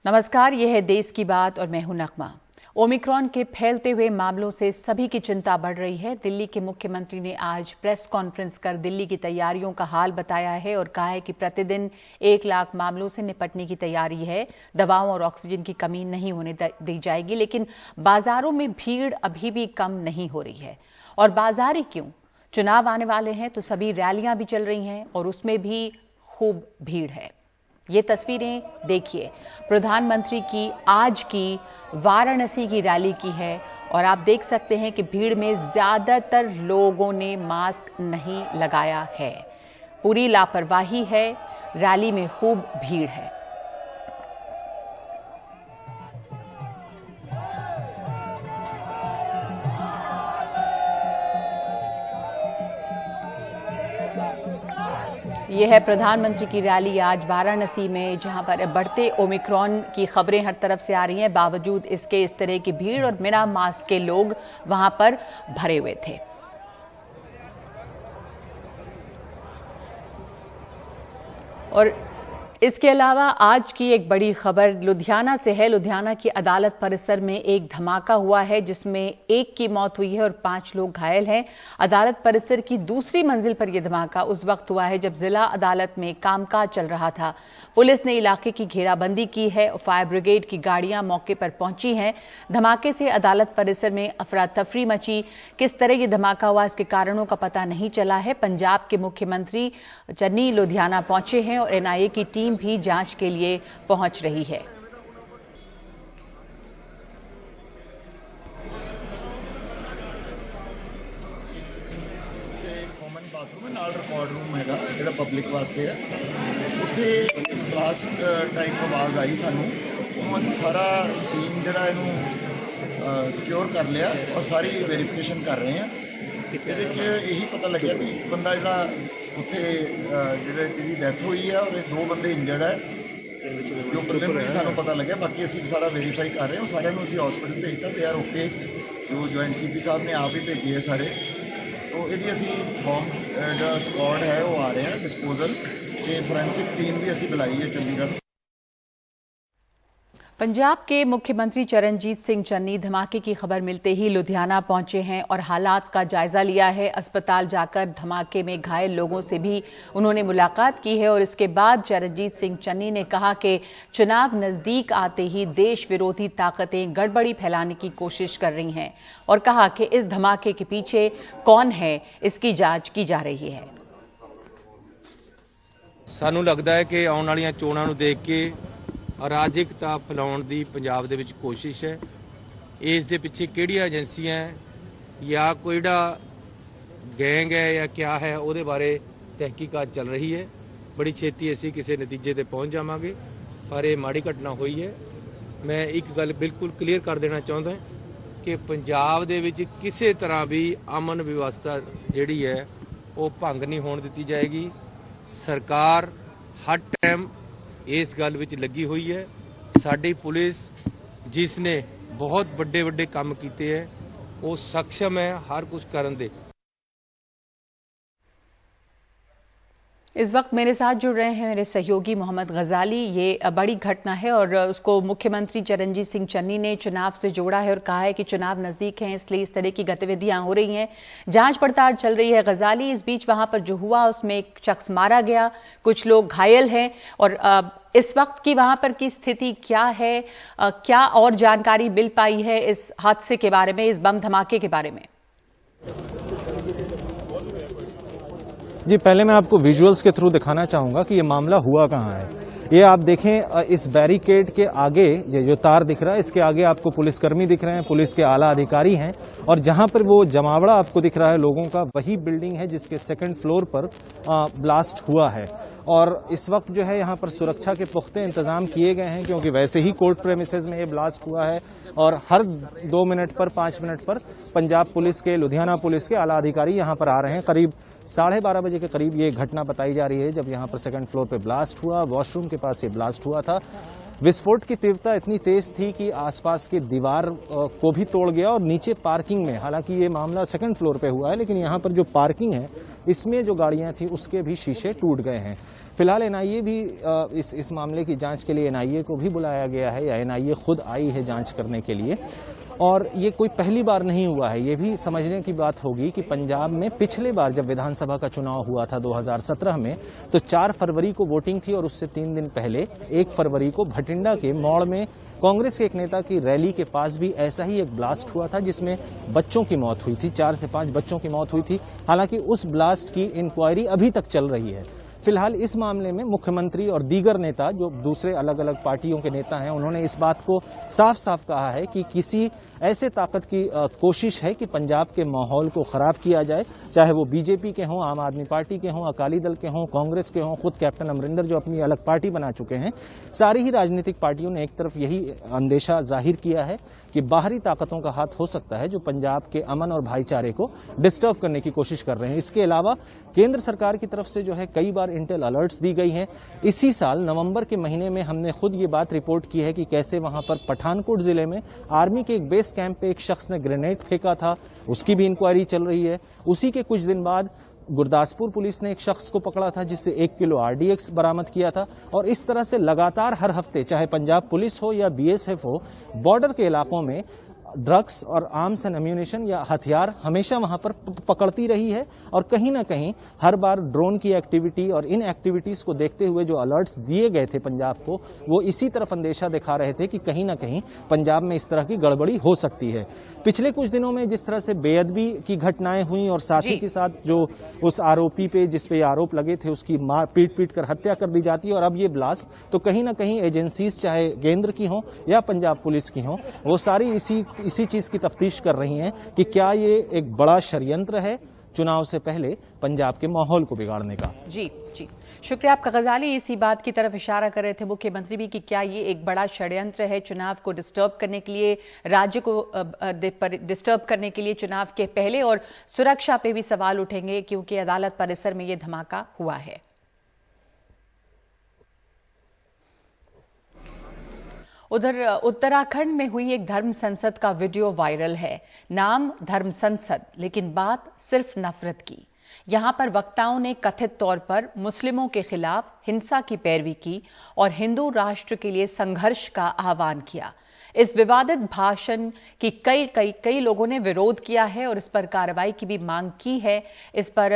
नमस्कार, यह है देश की बात और मैं हूं नगमा। ओमिक्रॉन के फैलते हुए मामलों से सभी की चिंता बढ़ रही है। दिल्ली के मुख्यमंत्री ने आज प्रेस कॉन्फ्रेंस कर दिल्ली की तैयारियों का हाल बताया है और कहा है कि प्रतिदिन 1 लाख मामलों से निपटने की तैयारी है। दवाओं और ऑक्सीजन की कमी नहीं होने दी जाएगी, लेकिन बाजारों में भीड़ अभी भी कम नहीं हो रही है। और बाजार ही क्यों, चुनाव आने वाले हैं तो सभी रैलियां भी चल रही हैं और उसमें भी खूब भीड़ है। ये तस्वीरें देखिए, प्रधानमंत्री की आज की वाराणसी की रैली की है और आप देख सकते हैं कि भीड़ में ज्यादातर लोगों ने मास्क नहीं लगाया है। पूरी लापरवाही है, रैली में खूब भीड़ है। यह है प्रधानमंत्री की रैली आज वाराणसी में, जहां पर बढ़ते ओमिक्रॉन की खबरें हर तरफ से आ रही हैं। बावजूद इसके इस तरह की भीड़ और बिना मास्क के लोग वहां पर भरे हुए थे। और इसके अलावा आज की एक बड़ी खबर लुधियाना से है। लुधियाना की अदालत परिसर में एक धमाका हुआ है जिसमें एक की मौत हुई है और 5 लोग घायल हैं। अदालत परिसर की दूसरी मंजिल पर यह धमाका उस वक्त हुआ है जब जिला अदालत में कामकाज चल रहा था। पुलिस ने इलाके की घेराबंदी की है और फायर ब्रिगेड की गाड़ियां मौके पर पहुंची हैं। धमाके से अदालत परिसर में अफरा तफरी मची। किस तरह यह धमाका हुआ, इसके कारणों का पता नहीं चला है। पंजाब के मुख्यमंत्री चन्नी लुधियाना पहुंचे हैं और एनआईए की टीम भी जांच के लिए पहुंच रही है। कॉमन बाथरूम है, नाल रिकॉर्ड रूम है जो पब्लिक वास्ते है। उत्थे ब्लास्ट टाइप आवाज़ आई सानू, असीं सारा सीन जिहड़ा इहनूं सिक्योर कर लिया और सारी वेरीफिकेशन कर रहे हैं। ਇਹਦੇ 'ਚ यही पता लग्या कि एक बंदा जिहड़ा उत्थे जिहदी डैथ हुई है और 2 बंदे इंजर्ड है, जो प्रिलिमिनरी सानू पता लग्या। बाकी असीं सारा वेरीफाई कर रहे हैं, सारिਆਂ ਨੂੰ ਅਸੀਂ हॉस्पिटल भेजता ते यार ओके। जो जॉइंट CP साहब ने आप ही भेजे है सारे, तो ਇਹਦੀ ਅਸੀਂ बॉम्ब ਜਿਹੜਾ स्क्वाड है वो आ रहे हैं डिस्पोजल, ਤੇ फोरेंसिक टीम भी ਅਸੀਂ बुलाई है चंडीगढ़। पंजाब के मुख्यमंत्री चरणजीत सिंह चन्नी धमाके की खबर मिलते ही लुधियाना पहुंचे हैं और हालात का जायजा लिया है। अस्पताल जाकर धमाके में घायल लोगों से भी उन्होंने मुलाकात की है और इसके बाद चरणजीत सिंह चन्नी ने कहा कि चुनाव नजदीक आते ही देश विरोधी ताकतें गड़बड़ी फैलाने की कोशिश कर रही हैं और कहा कि इस धमाके के पीछे कौन है, इसकी जांच की जा रही है। सानू लगता है कि आने वाली चोणां नूं देख के अराजकता फैलाउण दी पंजाब दे विच कोशिश है। इस दे पिछे किहड़ियां एजेंसियां या कोई जिहड़ा गैंग है या क्या है, उहदे बारे तहकीकात चल रही है। बड़ी छेती असीं किसी नतीजे ते पहुंच जावांगे, पर यह माड़ी घटना हुई है। मैं एक गल बिल्कुल क्लीयर कर देना चाहुंदा कि पंजाब दे विच किसी तरह भी अमन व्यवस्था जिहड़ी है वो भंग नहीं होण दित्ती जाएगी। सरकार हर टाइम इस गल विच लगी हुई है। साडी पुलिस जिसने बहुत बड़े बड़े काम किए हैं, वो सक्षम है हर कुछ करन दे। इस वक्त मेरे साथ जुड़ रहे हैं मेरे सहयोगी मोहम्मद गजाली। ये बड़ी घटना है और उसको मुख्यमंत्री चरणजीत सिंह चन्नी ने चुनाव से जोड़ा है और कहा है कि चुनाव नजदीक हैं, इसलिए इस तरह की गतिविधियां हो रही हैं, जांच पड़ताल चल रही है। गजाली, इस बीच वहां पर जो हुआ उसमें एक शख्स मारा गया, कुछ लोग घायल हैं और इस वक्त की वहां पर की स्थिति क्या है, क्या और जानकारी मिल पाई है इस हादसे के बारे में, इस बम धमाके के बारे में? जी, पहले मैं आपको विजुअल्स के थ्रू दिखाना चाहूंगा कि ये मामला हुआ कहाँ है। ये आप देखें, इस बैरिकेड के आगे ये जो तार दिख रहा है, इसके आगे आपको पुलिसकर्मी दिख रहे हैं, पुलिस के आला अधिकारी हैं और जहां पर वो जमावड़ा आपको दिख रहा है लोगों का, वही बिल्डिंग है जिसके 2nd फ्लोर पर ब्लास्ट हुआ है। और इस वक्त जो है यहाँ पर सुरक्षा के पुख्ते इंतजाम किए गए हैं, क्योंकि वैसे ही कोर्ट प्रेमिसेस में ये ब्लास्ट हुआ है और हर 2 मिनट पर 5 मिनट पर पंजाब पुलिस के, लुधियाना पुलिस के आला अधिकारी यहाँ पर आ रहे हैं। करीब 12:30 बजे के करीब ये घटना बताई जा रही है जब यहाँ पर 2nd फ्लोर पे ब्लास्ट हुआ। वॉशरूम के पास ये ब्लास्ट हुआ था। विस्फोट की तीव्रता इतनी तेज थी कि आसपास की दीवार को भी तोड़ गया और नीचे पार्किंग में, हालांकि ये मामला सेकंड फ्लोर पे हुआ है, लेकिन यहाँ पर जो पार्किंग है इसमें जो गाड़ियां थी उसके भी शीशे टूट गए हैं। फिलहाल एनआईए भी इस मामले की जांच के लिए एनआईए को भी बुलाया गया है, या एनआईए खुद आई है जांच करने के लिए। और ये कोई पहली बार नहीं हुआ है, ये भी समझने की बात होगी कि पंजाब में पिछले बार जब विधानसभा का चुनाव हुआ था 2017 में, तो 4 फरवरी को वोटिंग थी और उससे 3 दिन पहले 1 फरवरी को भटिंडा के मोड़ में कांग्रेस के एक नेता की रैली के पास भी ऐसा ही एक ब्लास्ट हुआ था जिसमें बच्चों की मौत हुई थी, 4 से 5 बच्चों की मौत हुई थी। हालांकि उस ब्लास्ट की इंक्वायरी अभी तक चल रही है। फिलहाल इस मामले में मुख्यमंत्री और दीगर नेता जो दूसरे अलग अलग पार्टियों के नेता हैं, उन्होंने इस बात को साफ साफ कहा है कि किसी ऐसे ताकत की कोशिश है कि पंजाब के माहौल को खराब किया जाए, चाहे वो बीजेपी के हों, आम आदमी पार्टी के हों, अकाली दल के हों, कांग्रेस के हों, खुद कैप्टन अमरिंदर जो अपनी अलग पार्टी बना चुके हैं। सारी ही राजनीतिक पार्टियों ने एक तरफ यही अंदेशा जाहिर किया है कि बाहरी ताकतों का हाथ हो सकता है जो पंजाब के अमन और भाईचारे को डिस्टर्ब करने की कोशिश कर रहे हैं। इसके अलावा केंद्र सरकार की तरफ से जो है कई बार इंटेल अलर्ट्स दी गई हैं। इसी साल नवंबर के महीने में हमने खुद ये बात रिपोर्ट की है कि कैसे वहां पर पठानकोट जिले में आर्मी के एक बेस कैंप पे एक शख्स ने ग्रेनेड फेंका था, उसकी भी इंक्वायरी चल रही है। उसी के कुछ दिन बाद गुरदासपुर पुलिस ने एक शख्स को पकड़ा था जिससे 1 किलो आरडीएक्स बरामद किया था। और इस तरह से लगातार हर हफ्ते, चाहे पंजाब पुलिस हो या बीएसएफ हो, बॉर्डर के इलाकों में ड्रग्स और आर्म्स एंड एम्यूनिशन या हथियार हमेशा वहां पर पकड़ती रही है। और कहीं ना कहीं हर बार ड्रोन की एक्टिविटी और इन एक्टिविटीज को देखते हुए जो अलर्ट्स दिए गए थे पंजाब को, वो इसी तरफ अंदेशा दिखा रहे थे कि कहीं ना कहीं पंजाब में इस तरह की गड़बड़ी हो सकती है। पिछले कुछ दिनों में जिस तरह से बेअदबी की घटनाएं हुई और साथी के साथ जो उस आरोपी पे जिस पे आरोप लगे थे उसकी पीट कर हत्या कर दी जाती है, और अब ये ब्लास्ट, तो कहीं ना कहीं एजेंसीज चाहे केंद्र की हों या पंजाब पुलिस की हों, वो सारी इसी चीज की तफ्तीश कर रही हैं कि क्या ये एक बड़ा षड्यंत्र है चुनाव से पहले पंजाब के माहौल को बिगाड़ने का। जी जी, शुक्रिया आपका गजाली। इसी बात की तरफ इशारा कर रहे थे मुख्यमंत्री भी कि क्या ये एक बड़ा षड्यंत्र है चुनाव को डिस्टर्ब करने के लिए, राज्य को डिस्टर्ब करने के लिए चुनाव के पहले, और सुरक्षा पे भी सवाल उठेंगे क्योंकि अदालत परिसर में ये धमाका हुआ है। उधर उत्तराखंड में हुई एक धर्म संसद का वीडियो वायरल है। नाम धर्म संसद, लेकिन बात सिर्फ नफरत की। यहां पर वक्ताओं ने कथित तौर पर मुस्लिमों के खिलाफ हिंसा की पैरवी की और हिंदू राष्ट्र के लिए संघर्ष का आह्वान किया। इस विवादित भाषण की कई लोगों ने विरोध किया है और इस पर कार्रवाई की भी मांग की है। इस पर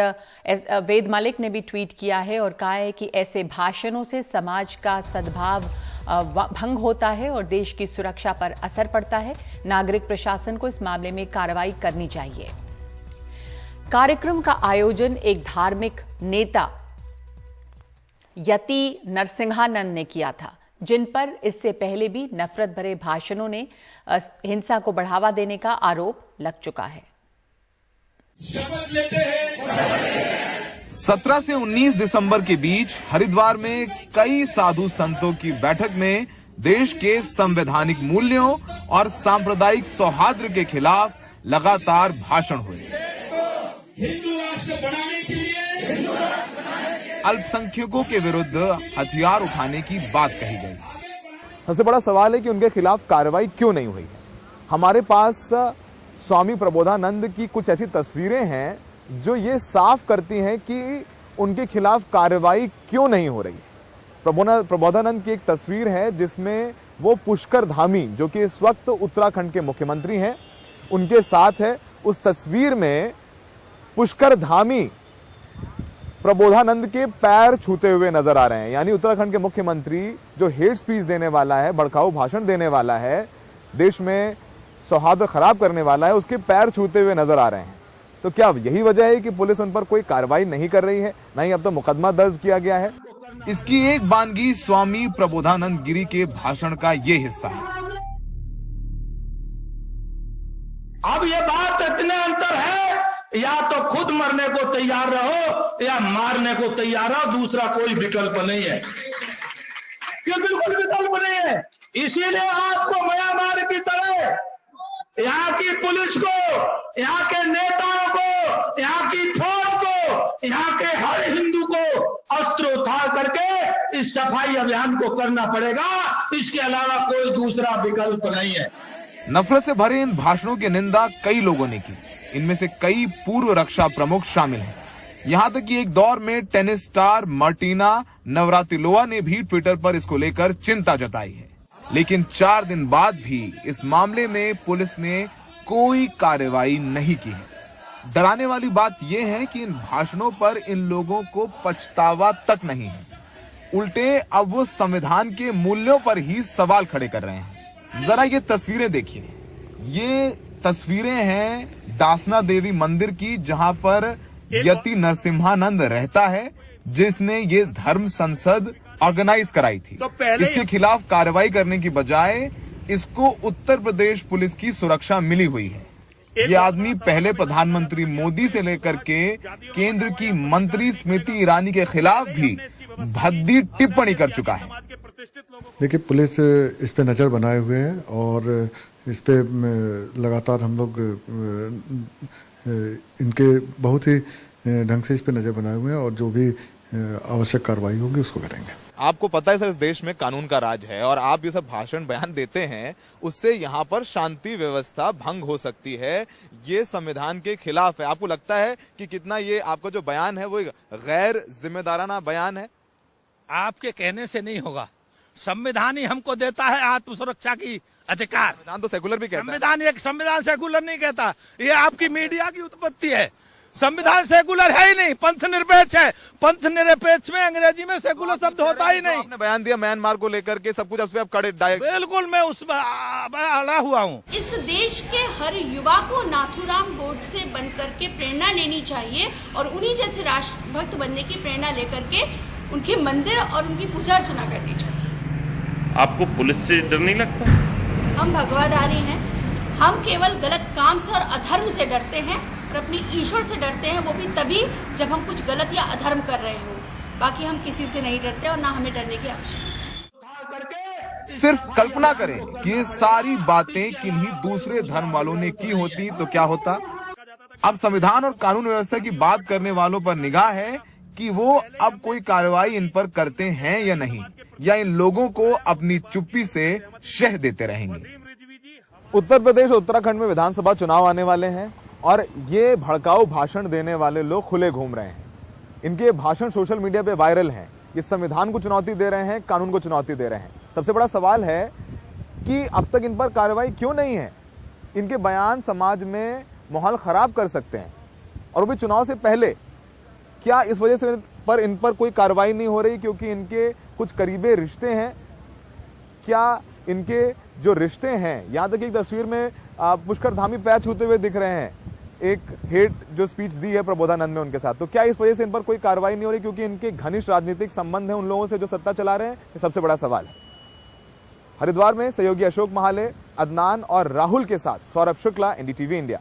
वेद मलिक ने भी ट्वीट किया है और कहा है कि ऐसे भाषणों से समाज का सद्भाव भंग होता है और देश की सुरक्षा पर असर पड़ता है। नागरिक प्रशासन को इस मामले में कार्रवाई करनी चाहिए। कार्यक्रम का आयोजन एक धार्मिक नेता यति नरसिंहानंद ने किया था, जिन पर इससे पहले भी नफरत भरे भाषणों ने हिंसा को बढ़ावा देने का आरोप लग चुका है। शपथ लेते हैं। 17 से 19 दिसंबर के बीच हरिद्वार में कई साधु संतों की बैठक में देश के संवैधानिक मूल्यों और सांप्रदायिक सौहार्द के खिलाफ लगातार भाषण हुए। हिंदू राष्ट्र बनाने के लिए अल्पसंख्यकों के विरुद्ध हथियार उठाने की बात कही गई। सबसे बड़ा सवाल है कि उनके खिलाफ कार्रवाई क्यों नहीं हुई है। हमारे पास स्वामी प्रबोधानंद की कुछ ऐसी तस्वीरें हैं जो ये साफ करती हैं कि उनके खिलाफ कार्रवाई क्यों नहीं हो रही। प्रबोधानंद की एक तस्वीर है जिसमें वो पुष्कर धामी, जो कि इस वक्त उत्तराखंड के मुख्यमंत्री हैं, उनके साथ है। उस तस्वीर में पुष्कर धामी प्रबोधानंद के पैर छूते हुए नजर आ रहे हैं। यानी उत्तराखंड के मुख्यमंत्री जो हेट स्पीच देने वाला है, भड़काऊ भाषण देने वाला है, देश में सौहार्द खराब करने वाला है, उसके पैर छूते हुए नजर आ रहे हैं। तो क्या यही वजह है कि पुलिस उन पर कोई कार्रवाई नहीं कर रही है? नहीं, अब तो मुकदमा दर्ज किया गया है। इसकी एक बानगी स्वामी प्रबोधानंद गिरी के भाषण का ये हिस्सा है। अब ये बात इतने अंतर है, या तो खुद मरने को तैयार रहो या मारने को तैयार रहो, दूसरा कोई विकल्प नहीं है। ये बिल्कुल विकल्प नहीं है। इसीलिए आपको म्यांमार की तरह यहाँ की पुलिस को, यहाँ के नेताओं को, यहाँ की फौज को, यहाँ के हर हिंदू को अस्त्र उठा करके इस सफाई अभियान को करना पड़ेगा। इसके अलावा कोई दूसरा विकल्प नहीं है। नफरत से भरे इन भाषणों की निंदा कई लोगों ने की। इनमें से कई पूर्व रक्षा प्रमुख शामिल हैं। यहां तक कि एक दौर में टेनिस स्टार मार्टिना नवरातिलोवा ने भी ट्विटर पर इसको लेकर चिंता जताई है। लेकिन 4 दिन बाद भी इस मामले में पुलिस ने कोई कार्रवाई नहीं की है। डराने वाली बात यह है कि इन भाषणों पर इन लोगों को पछतावा तक नहीं है। उल्टे अब वो संविधान के मूल्यों पर ही सवाल खड़े कर रहे हैं। जरा ये तस्वीरें देखिए। ये तस्वीरें हैं दासना देवी मंदिर की, जहां पर यति नरसिम्हानंद रहता है, जिसने ये धर्म संसद ऑर्गेनाइज कराई थी। इसके खिलाफ कार्रवाई करने की बजाय इसको उत्तर प्रदेश पुलिस की सुरक्षा मिली हुई है। ये आदमी पहले प्रधानमंत्री मोदी से लेकर के केंद्र की मंत्री स्मृति ईरानी के खिलाफ भी भद्दी टिप्पणी कर चुका है। देखिए, पुलिस इस पे नजर बनाए हुए है और इस पे लगातार हम लोग इनके बहुत ही ढंग से इस पे नजर बनाए हुए हैं और जो भी आवश्यक कार्रवाई होगी उसको करेंगे। आपको पता है सर, इस देश में कानून का राज है और आप ये सब भाषण बयान देते हैं, उससे यहाँ पर शांति व्यवस्था भंग हो सकती है। ये संविधान के खिलाफ है। आपको लगता है कि कितना ये आपका जो बयान है वो गैर जिम्मेदाराना बयान है? आपके कहने से नहीं होगा। संविधान ही हमको देता है आत्मसुरक्षा की अधिकार। संविधान तो सेकुलर भी कहता है। संविधान सेकुलर नहीं कहता, ये आपकी मीडिया की उत्पत्ति है। संविधान सेकुलर है ही नहीं, पंथ निरपेक्ष है। पंथ निरपेक्ष में अंग्रेजी में सेकुलर शब्द होता ही नहीं। आपने बयान दिया म्यांमार को लेकर के सब कुछ, अब आप कड़े बिल्कुल मैं उस अड़ा हुआ हूँ। इस देश के हर युवा को नाथूराम गोडसे बनकर के प्रेरणा लेनी चाहिए और उन्हीं जैसे राष्ट्रभक्त बनने की प्रेरणा लेकर के उनके मंदिर और उनकी पूजा अर्चना करनी चाहिए। आपको पुलिस से डर नहीं लगता? हम भगवाधारी हैं। हम केवल गलत काम से और अधर्म से डरते हैं और अपने ईश्वर से डरते हैं, वो भी तभी जब हम कुछ गलत या अधर्म कर रहे हो। बाकी हम किसी से नहीं डरते और ना हमें डरने की आवश्यकता है। सिर्फ कल्पना करें कि ये सारी बातें किन्हीं दूसरे धर्म वालों ने की होती तो क्या होता। अब संविधान और कानून व्यवस्था की बात करने वालों पर निगाह है कि वो अब कोई कार्रवाई इन पर करते हैं या नहीं, या इन लोगों को अपनी चुप्पी से शह देते रहेंगे। उत्तर प्रदेश और उत्तराखंड में विधानसभा चुनाव आने वाले हैं और ये भड़काऊ भाषण देने वाले लोग खुले घूम रहे हैं। इनके भाषण सोशल मीडिया पे वायरल हैं। ये संविधान को चुनौती दे रहे हैं, कानून को चुनौती दे रहे हैं। सबसे बड़ा सवाल है कि अब तक इन पर कार्रवाई क्यों नहीं है। इनके बयान समाज में माहौल खराब कर सकते हैं और वो भी चुनाव से पहले। क्या इस वजह से इन पर कोई कार्रवाई नहीं हो रही क्योंकि इनके कुछ करीबी रिश्ते हैं? क्या इनके जो रिश्ते हैं, यहां तक एक तस्वीर में पुष्कर धामी पैर छूते हुए दिख रहे हैं, एक हेट जो स्पीच दी है प्रबोधानंद में उनके साथ, तो क्या इस वजह से इन पर कोई कार्रवाई नहीं हो रही क्योंकि इनके घनिष्ठ राजनीतिक संबंध है उन लोगों से जो सत्ता चला रहे हैं? ये सबसे बड़ा सवाल है। हरिद्वार में सहयोगी अशोक महाले, अदनान और राहुल के साथ सौरभ शुक्ला, एनडीटीवी इंडिया।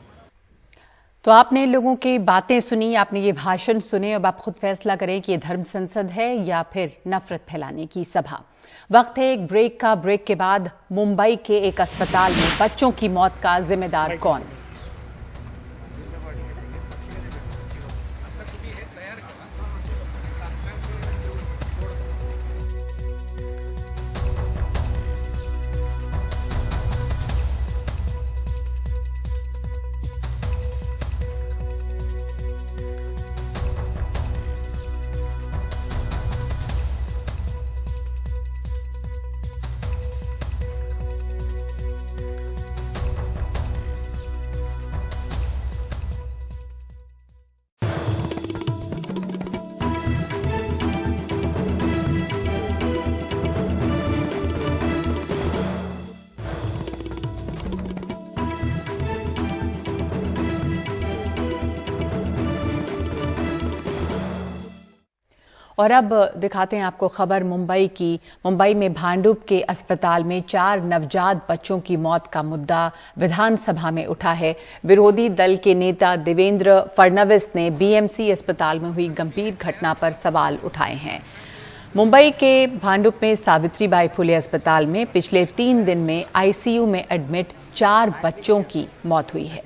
तो आपने इन लोगों की बातें सुनी, आपने ये भाषण सुने। अब आप खुद फैसला करें कि ये धर्म संसद है या फिर नफरत फैलाने की सभा। वक्त है एक ब्रेक का। ब्रेक के बाद मुंबई के एक अस्पताल में बच्चों की मौत का जिम्मेदार कौन? और अब दिखाते हैं आपको खबर मुंबई की। मुंबई में भांडुप के अस्पताल में 4 नवजात बच्चों की मौत का मुद्दा विधानसभा में उठा है। विरोधी दल के नेता देवेंद्र फडणवीस ने बीएमसी अस्पताल में हुई गंभीर घटना पर सवाल उठाए हैं। मुंबई के भांडुप में सावित्रीबाई फुले अस्पताल में पिछले 3 दिन में आईसीयू में एडमिट 4 बच्चों की मौत हुई है।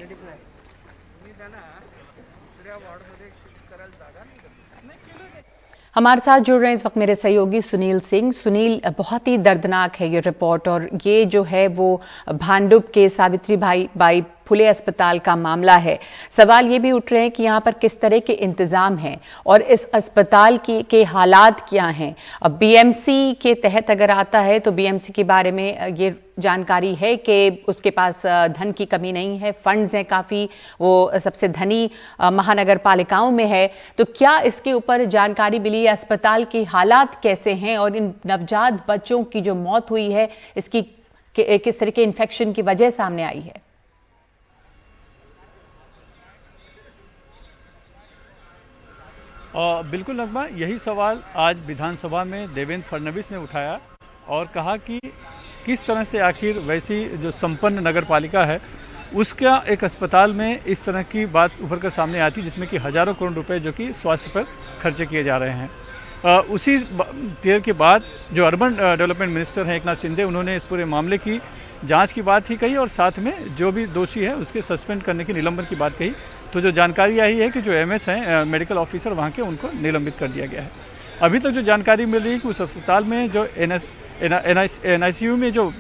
हमारे साथ जुड़ रहे हैं इस वक्त मेरे सहयोगी सुनील सिंह। सुनील, बहुत ही दर्दनाक है ये रिपोर्ट, और ये जो है वो भांडुप के सावित्रीबाई फुले अस्पताल का मामला है। सवाल ये भी उठ रहे हैं कि यहाँ पर किस तरह के इंतजाम हैं और इस अस्पताल के हालात क्या हैं। अब बीएमसी के तहत अगर आता है तो बीएमसी के बारे में ये जानकारी है कि उसके पास धन की कमी नहीं है, फंड्स हैं काफी, वो सबसे धनी महानगर पालिकाओं में है। तो क्या इसके ऊपर जानकारी मिली, अस्पताल के हालात कैसे हैं और इन नवजात बच्चों की जो मौत हुई है इसकी किस तरह के इन्फेक्शन की वजह सामने आई है? बिल्कुल नगमा, यही सवाल आज विधानसभा में देवेंद्र फडणवीस ने उठाया और कहा कि किस तरह से आखिर वैसी जो संपन्न नगर पालिका है उसका एक अस्पताल में इस तरह की बात उभर कर सामने आती जिसमें कि हजारों करोड़ रुपए जो कि स्वास्थ्य पर खर्चे किए जा रहे हैं। उसी देर के बाद जो अर्बन डेवलपमेंट मिनिस्टर हैं एकनाथ शिंदे, उन्होंने इस पूरे मामले की जांच की बात ही कही और साथ में जो भी दोषी है उसके सस्पेंड करने की, निलंबन की बात कही। तो जो जानकारी आई है कि जो एमएस हैं मेडिकल ऑफिसर वहाँ के, उनको निलंबित कर दिया गया है। अभी तक जो जानकारी मिल रही है कि उस अस्पताल में जो एनआईसीयू में जो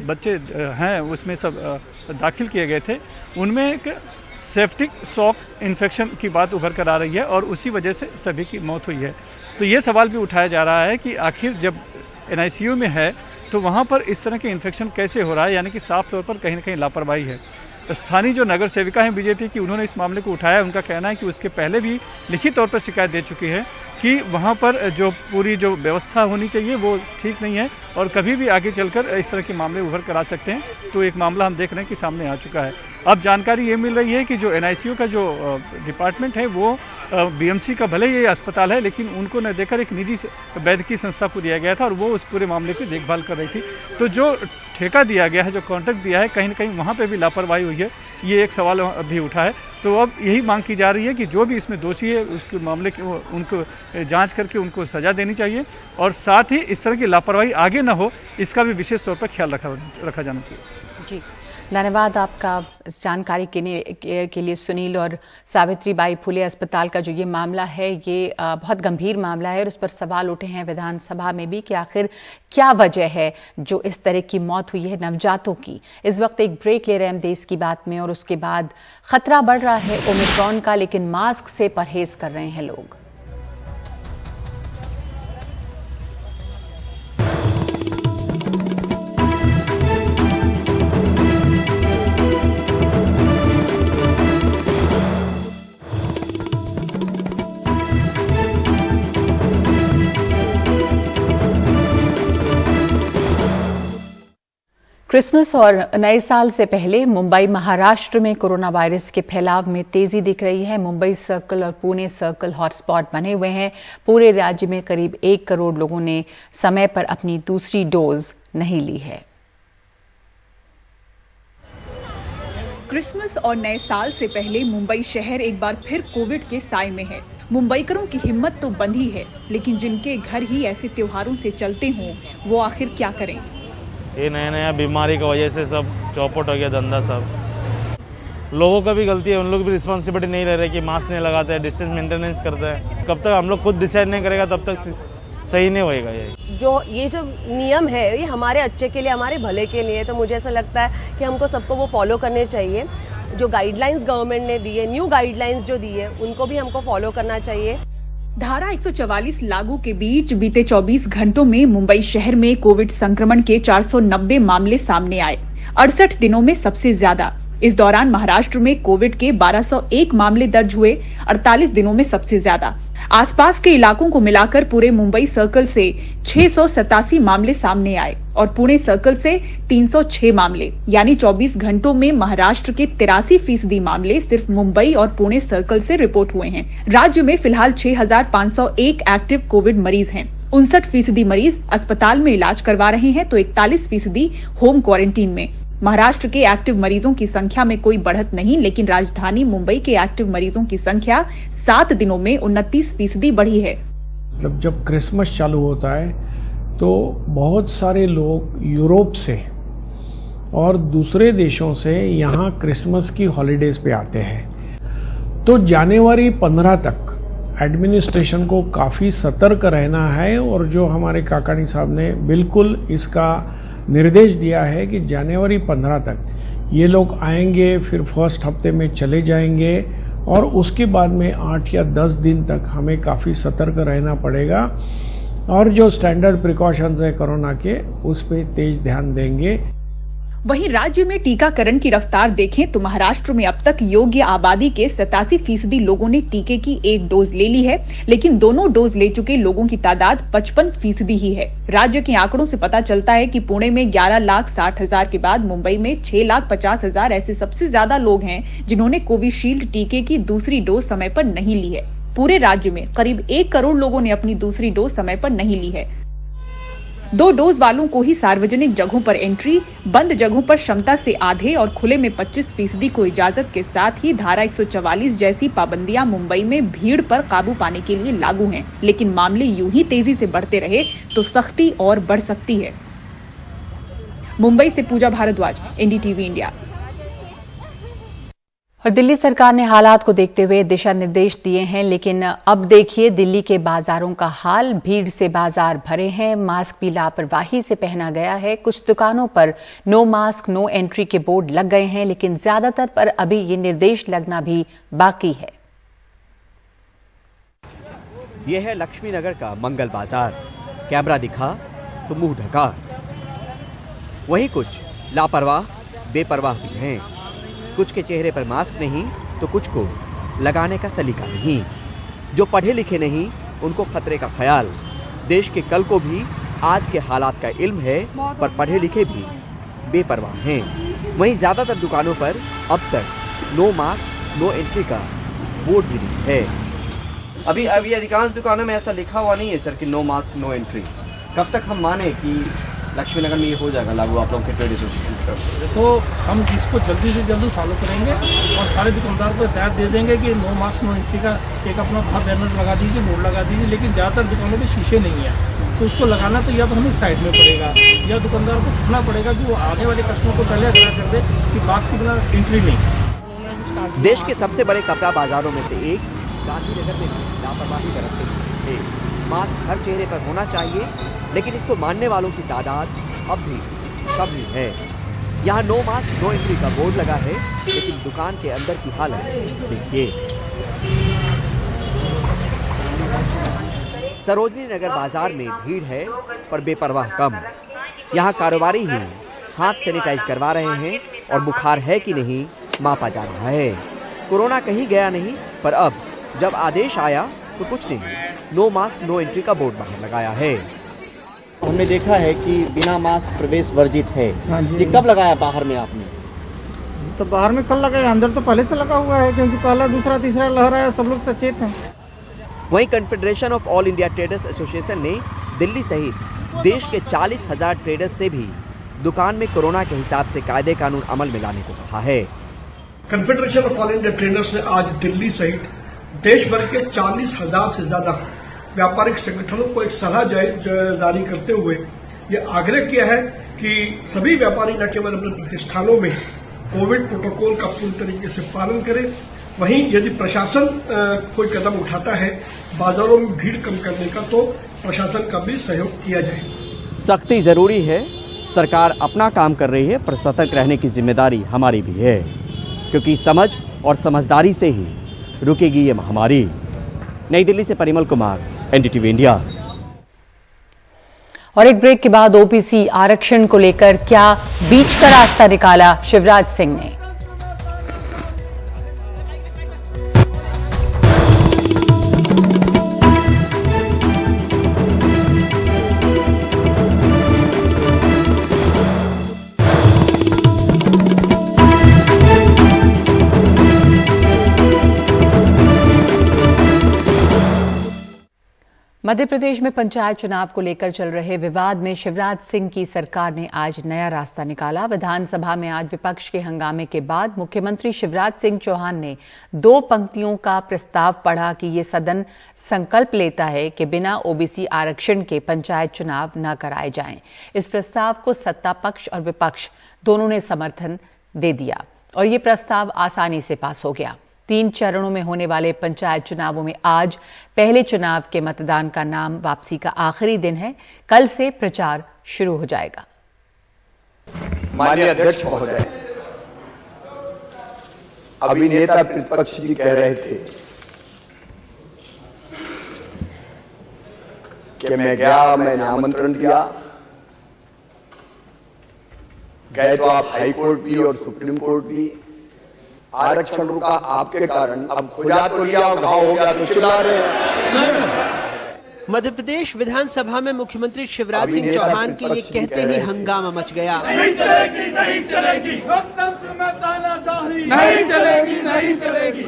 बच्चे हैं उसमें सब दाखिल किए गए थे, उनमें एक सेप्टिक शॉक इन्फेक्शन की बात उभर कर आ रही है और उसी वजह से सभी की मौत हुई है। तो ये सवाल भी उठाया जा रहा है कि आखिर जब एनआईसीयू में है तो वहाँ पर इस तरह के इन्फेक्शन कैसे हो रहा है, यानी कि साफ तौर पर कहीं ना कहीं लापरवाही है। स्थानीय जो नगर सेविका हैं बीजेपी की, उन्होंने इस मामले को उठाया। उनका कहना है कि उसके पहले भी लिखित तौर पर शिकायत दे चुकी है कि वहाँ पर जो पूरी जो व्यवस्था होनी चाहिए वो ठीक नहीं है और कभी भी आगे चलकर इस तरह के मामले उभर कर आ सकते हैं। तो एक मामला हम देख रहे हैं कि सामने आ चुका है। अब जानकारी ये मिल रही है कि जो एनआईसीयू का जो डिपार्टमेंट है वो बीएमसी का भले ये अस्पताल है, लेकिन उनको न देकर एक निजी वैद्यकीय संस्था को दिया गया था और वो उस पूरे मामले की देखभाल कर रही थी। तो जो ठेका दिया गया है, जो कॉन्ट्रैक्ट दिया है, कहीं ना कहीं वहाँ पे भी लापरवाही हुई है, ये एक सवाल भी उठा है। तो अब यही मांग की जा रही है कि जो भी इसमें दोषी है उसके मामले की उनको जांच करके उनको सजा देनी चाहिए और साथ ही इस तरह की लापरवाही आगे न हो, इसका भी विशेष तौर पर ख्याल रखा जाना चाहिए। जी, धन्यवाद आपका इस जानकारी के लिए सुनील। और सावित्रीबाई फुले अस्पताल का जो ये मामला है ये बहुत गंभीर मामला है और उस पर सवाल उठे हैं विधानसभा में भी कि आखिर क्या वजह है जो इस तरह की मौत हुई है नवजातों की। इस वक्त एक ब्रेक ले रहे हैं हम देश की बात में और उसके बाद खतरा बढ़ रहा है ओमिक्रॉन का, लेकिन मास्क से परहेज कर रहे हैं लोग। क्रिसमस और नए साल से पहले मुंबई महाराष्ट्र में कोरोना वायरस के फैलाव में तेजी दिख रही है। मुंबई सर्कल और पुणे सर्कल हॉटस्पॉट बने हुए हैं। पूरे राज्य में करीब 1 करोड़ लोगों ने समय पर अपनी दूसरी डोज नहीं ली है। क्रिसमस और नए साल से पहले मुंबई शहर एक बार फिर कोविड के साए में है। मुंबईकरों की हिम्मत तो बंधी है, लेकिन जिनके घर ही ऐसे त्योहारों से चलते हों वो आखिर क्या करें। ये नया बीमारी की वजह से सब चौपट हो गया धंधा। सब लोगों का भी गलती है, उन लोग भी रिस्पॉन्सिबिलिटी नहीं ले रहे कि मास्क नहीं लगाते हैं, डिस्टेंस मेंटेनेंस करते हैं। कब तक हम लोग खुद डिसाइड नहीं करेगा तब तक सही नहीं होएगा। ये जो नियम है ये हमारे अच्छे के लिए, हमारे भले के लिए, तो मुझे ऐसा लगता है कि हमको सबको वो फॉलो करने चाहिए। जो गाइडलाइंस गवर्नमेंट ने दी है, न्यू गाइडलाइंस जो दी है, उनको भी हमको फॉलो करना चाहिए। धारा 144 लागू के बीच बीते 24 घंटों में मुंबई शहर में कोविड संक्रमण के 490 मामले सामने आए, 68 दिनों में सबसे ज्यादा। इस दौरान महाराष्ट्र में कोविड के 1201 मामले दर्ज हुए, 48 दिनों में सबसे ज्यादा। आसपास के इलाकों को मिलाकर पूरे मुंबई सर्कल से 687 मामले सामने आए और पुणे सर्कल से 306 मामले, यानी 24 घंटों में महाराष्ट्र के 83% मामले सिर्फ मुंबई और पुणे सर्कल से रिपोर्ट हुए हैं। राज्य में फिलहाल 6501 एक्टिव कोविड मरीज हैं। 59% मरीज अस्पताल में इलाज करवा रहे हैं तो 41% होम क्वारंटीन में। महाराष्ट्र के एक्टिव मरीजों की संख्या में कोई बढ़त नहीं, लेकिन राजधानी मुंबई के एक्टिव मरीजों की संख्या 7 दिनों में 29% बढ़ी है। मतलब जब क्रिसमस चालू होता है तो बहुत सारे लोग यूरोप से और दूसरे देशों से यहाँ क्रिसमस की हॉलीडेज पे आते हैं। तो जनवरी 15 तक एडमिनिस्ट्रेशन को काफ़ी सतर्क रहना है और जो हमारे काकानी साहब ने बिल्कुल इसका निर्देश दिया है कि जनवरी 15 तक ये लोग आएंगे, फिर फर्स्ट हफ्ते में चले जाएंगे और उसके बाद में 8 या 10 दिन तक हमें काफ़ी सतर्क रहना पड़ेगा और जो स्टैंडर्ड प्रिकॉशंस है कोरोना के उस पर तेज ध्यान देंगे। वहीं राज्य में टीकाकरण की रफ्तार देखें तो महाराष्ट्र में अब तक योग्य आबादी के 87% लोगों ने टीके की 1 डोज ले ली है, लेकिन दोनों डोज ले चुके लोगों की तादाद 55% ही है। राज्य के आंकड़ों से पता चलता है कि पुणे में 11,60,000 के बाद मुंबई में 6,50,000 ऐसे सबसे ज्यादा लोग हैं जिन्होंने कोविशील्ड टीके की दूसरी डोज समय पर नहीं ली है। पूरे राज्य में करीब 1 करोड़ लोगों ने अपनी दूसरी डोज समय पर नहीं ली है। 2 डोज वालों को ही सार्वजनिक जगहों पर एंट्री, बंद जगहों पर क्षमता से आधे और खुले में 25% को इजाजत के साथ ही धारा 144 जैसी पाबंदियां मुंबई में भीड़ पर काबू पाने के लिए लागू हैं। लेकिन मामले यूं ही तेजी से बढ़ते रहे तो सख्ती और बढ़ सकती है। मुंबई से पूजा भारद्वाज, एनडीटीवी इंडिया। और दिल्ली सरकार ने हालात को देखते हुए दिशा निर्देश दिए हैं, लेकिन अब देखिए दिल्ली के बाजारों का हाल। भीड़ से बाजार भरे हैं, मास्क भी लापरवाही से पहना गया है। कुछ दुकानों पर नो मास्क नो एंट्री के बोर्ड लग गए हैं, लेकिन ज्यादातर पर अभी ये निर्देश लगना भी बाकी है। यह है लक्ष्मी नगर का मंगल बाजार। कैमरा दिखा तो मुंह ढका। वहीं कुछ लापरवाह बेपरवाह भी हैं। कुछ के चेहरे पर मास्क नहीं तो कुछ को लगाने का सलीका नहीं। जो पढ़े लिखे नहीं उनको खतरे का ख्याल। देश के कल को भी आज के हालात का इल्म है, पर पढ़े लिखे भी बेपरवाह हैं। वहीं ज्यादातर दुकानों पर अब तक नो मास्क नो एंट्री का बोर्ड भी नहीं है। अभी अधिकांश दुकानों में ऐसा लिखा हुआ नहीं है सर कि नो मास्क नो एंट्री। कब तक हम माने कि लक्ष्मी नगर में ये हो जाएगा लागू आप लोगों के ट्रेड एसोसिएशन की तरफ से? तो हम इसको जल्दी से जल्दी फॉलो करेंगे और सारे दुकानदार को हिदायत दे देंगे कि नो मास्क नो एंट्री का एक अपना बाहर बैनर लगा दीजिए, बोर्ड लगा दीजिए। लेकिन ज़्यादातर दुकानों में शीशे नहीं है तो उसको लगाना तो या तो हमें साइड में पड़ेगा या दुकानदार को कहना पड़ेगा कि वो आने वाले कस्टमर को पहले अग्रह कर दे कि मास्क के बिना एंट्री नहीं। देश के सबसे बड़े कपड़ा बाजारों में से एक गांधीनगर में भी लापरवाही बरतते थे। मास्क हर चेहरे पर होना चाहिए, लेकिन इसको मानने वालों की तादाद अब भी कम ही है। यहाँ नो मास्क नो एंट्री का बोर्ड लगा है, लेकिन दुकान के अंदर की हालत देखिए। सरोजनी नगर बाजार में भीड़ है पर बेपरवाह कम। यहाँ कारोबारी ही हाथ सैनिटाइज करवा रहे हैं और बुखार है कि नहीं मापा जा रहा है। कोरोना कहीं गया नहीं, पर अब जब आदेश आया तो कुछ नहीं, नो मास्क नो एंट्री का बोर्ड बाहर लगाया है। हमने देखा है कि बिना मास्क प्रवेश वर्जित है। ये कब लगाया बाहर में आपने? तो बाहर में कल लगाया, अंदर तो पहले से लगा हुआ है क्योंकि पहला दूसरा तीसरा लहर आया, सब लोग सचेत हैं। वहीं confederation of all India traders association ने दिल्ली सहित देश के 40,000 ट्रेडर्स से भी दुकान में कोरोना के हिसाब से कायदे कानून अमल में लाने को कहा है। Confederation of all India traders ने आज दिल्ली सहित देश भर के 40,000 से ज्यादा व्यापारिक संगठनों को एक सलाह जारी करते हुए ये आग्रह किया है कि सभी व्यापारी न केवल अपने प्रतिष्ठानों में कोविड प्रोटोकॉल का पूरी तरीके से पालन करें, वहीं यदि प्रशासन कोई कदम उठाता है बाजारों में भीड़ कम करने का, तो प्रशासन का भी सहयोग किया जाए। सख्ती जरूरी है, सरकार अपना काम कर रही है, पर सतर्क रहने की जिम्मेदारी हमारी भी है, क्योंकि समझ और समझदारी से ही रुकेगी ये महामारी। नई दिल्ली से परिमल कुमार, एनडीटीवी इंडिया। और एक ब्रेक के बाद ओबीसी आरक्षण को लेकर क्या बीच का रास्ता निकाला शिवराज सिंह ने। मध्य प्रदेश में पंचायत चुनाव को लेकर चल रहे विवाद में शिवराज सिंह की सरकार ने आज नया रास्ता निकाला। विधानसभा में आज विपक्ष के हंगामे के बाद मुख्यमंत्री शिवराज सिंह चौहान ने 2 पंक्तियों का प्रस्ताव पढ़ा कि ये सदन संकल्प लेता है कि बिना ओबीसी आरक्षण के पंचायत चुनाव न कराए जाएं। इस प्रस्ताव को सत्ता पक्ष और विपक्ष दोनों ने समर्थन दे दिया और ये प्रस्ताव आसानी से पास हो गया। 3 चरणों में होने वाले पंचायत चुनावों में आज पहले चुनाव के मतदान का नाम वापसी का आखिरी दिन है। कल से प्रचार शुरू हो जाएगा। माननीय अध्यक्ष महोदय, अभी नेता प्रतिपक्ष जी कह रहे थे कि मैं गया, मैंने आमंत्रण दिया, गए तो आप हाई कोर्ट भी और सुप्रीम कोर्ट भी, आरक्षण रुका आपके कारण, अब खुजा तो लिया और घाव हो गया तो चिल्ला रहे हैं। मध्य प्रदेश विधानसभा में मुख्यमंत्री शिवराज सिंह चौहान के ये कहते ही हंगामा मच गया। नहीं चलेगी, नहीं चलेगी, लोकतंत्र में तानाशाही नहीं चलेगी, नहीं चलेगी।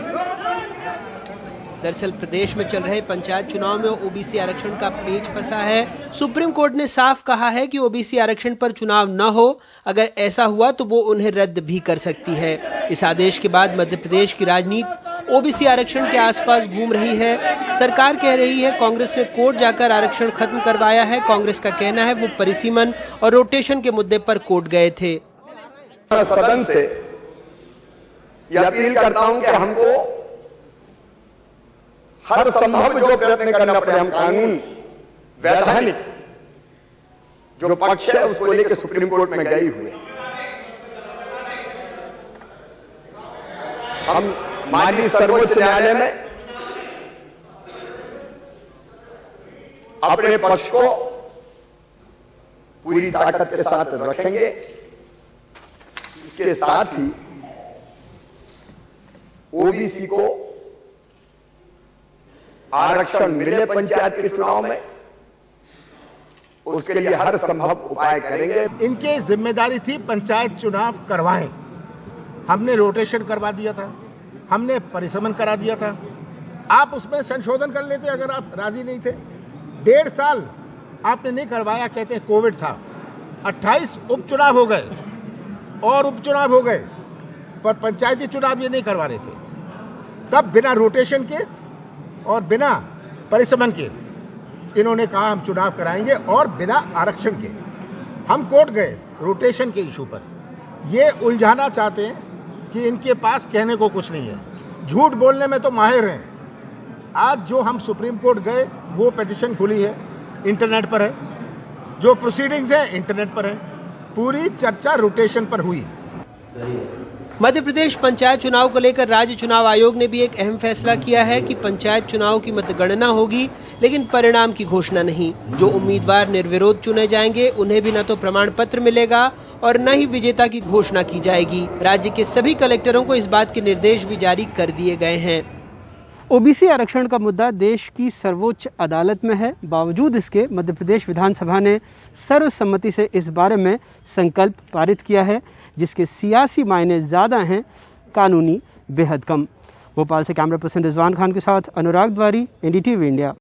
दरअसल प्रदेश में चल रहे पंचायत चुनाव में ओबीसी आरक्षण का पेच फंसा है। सुप्रीम कोर्ट ने साफ कहा है कि ओबीसी आरक्षण पर चुनाव न हो, अगर ऐसा हुआ तो वो उन्हें रद्द भी कर सकती है। इस आदेश के बाद मध्य प्रदेश की राजनीति ओबीसी आरक्षण के आसपास घूम रही है। सरकार कह रही है कांग्रेस ने कोर्ट जाकर आरक्षण खत्म करवाया है। कांग्रेस का कहना है वो परिसीमन और रोटेशन के मुद्दे पर कोर्ट गए थे। सदन से यह अपील करता हूं कि हमको हर संभव जो प्रयत्न करना पड़े, हम कानून वैधानिक जो पक्ष है उसको लेकर सुप्रीम कोर्ट में गए हुए, हम माननीय सर्वोच्च न्यायालय में अपने पक्ष को पूरी ताकत के साथ रखेंगे। इसके साथ ही ओबीसी को आरक्षण मिले पंचायत के चुनाव में, उसके लिए हर संभव उपाय करेंगे। इनके जिम्मेदारी थी पंचायत चुनाव करवाएं। हमने रोटेशन करवा दिया था, हमने परिसमन करा दिया था। आप उसमें संशोधन कर लेते अगर आप राजी नहीं थे। 1.5 साल आपने नहीं करवाया, कहते हैं कोविड था। 28 उपचुनाव हो गए और उपचुनाव हो गए, पर पंचायती चुनाव ये नहीं करवा रहे थे। तब बिना रोटेशन के और बिना परिसमन के इन्होंने कहा हम चुनाव कराएंगे और बिना आरक्षण के। हम कोर्ट गए रोटेशन के इशू पर। ये उलझाना चाहते हैं कि इनके पास कहने को कुछ नहीं है, झूठ बोलने में तो माहिर हैं। आज जो हम सुप्रीम कोर्ट गए वो पिटीशन खुली है, इंटरनेट पर है, जो प्रोसीडिंग्स हैं इंटरनेट पर है। पूरी चर्चा रोटेशन पर हुई। मध्य प्रदेश पंचायत चुनाव को लेकर राज्य चुनाव आयोग ने भी एक अहम फैसला किया है कि पंचायत चुनाव की मतगणना होगी, लेकिन परिणाम की घोषणा नहीं। जो उम्मीदवार निर्विरोध चुने जाएंगे उन्हें भी न तो प्रमाण पत्र मिलेगा और न ही विजेता की घोषणा की जाएगी। राज्य के सभी कलेक्टरों को इस बात के निर्देश भी जारी कर दिए गए हैं। ओबीसी आरक्षण का मुद्दा देश की सर्वोच्च अदालत में है। बावजूद इसके मध्य प्रदेश विधानसभा ने सर्वसम्मति से इस बारे में संकल्प पारित किया है, जिसके सियासी मायने ज्यादा हैं, कानूनी बेहद कम। भोपाल से कैमरा पर्सन रिजवान खान के साथ अनुराग द्वारी, एनडीटीवी इंडिया।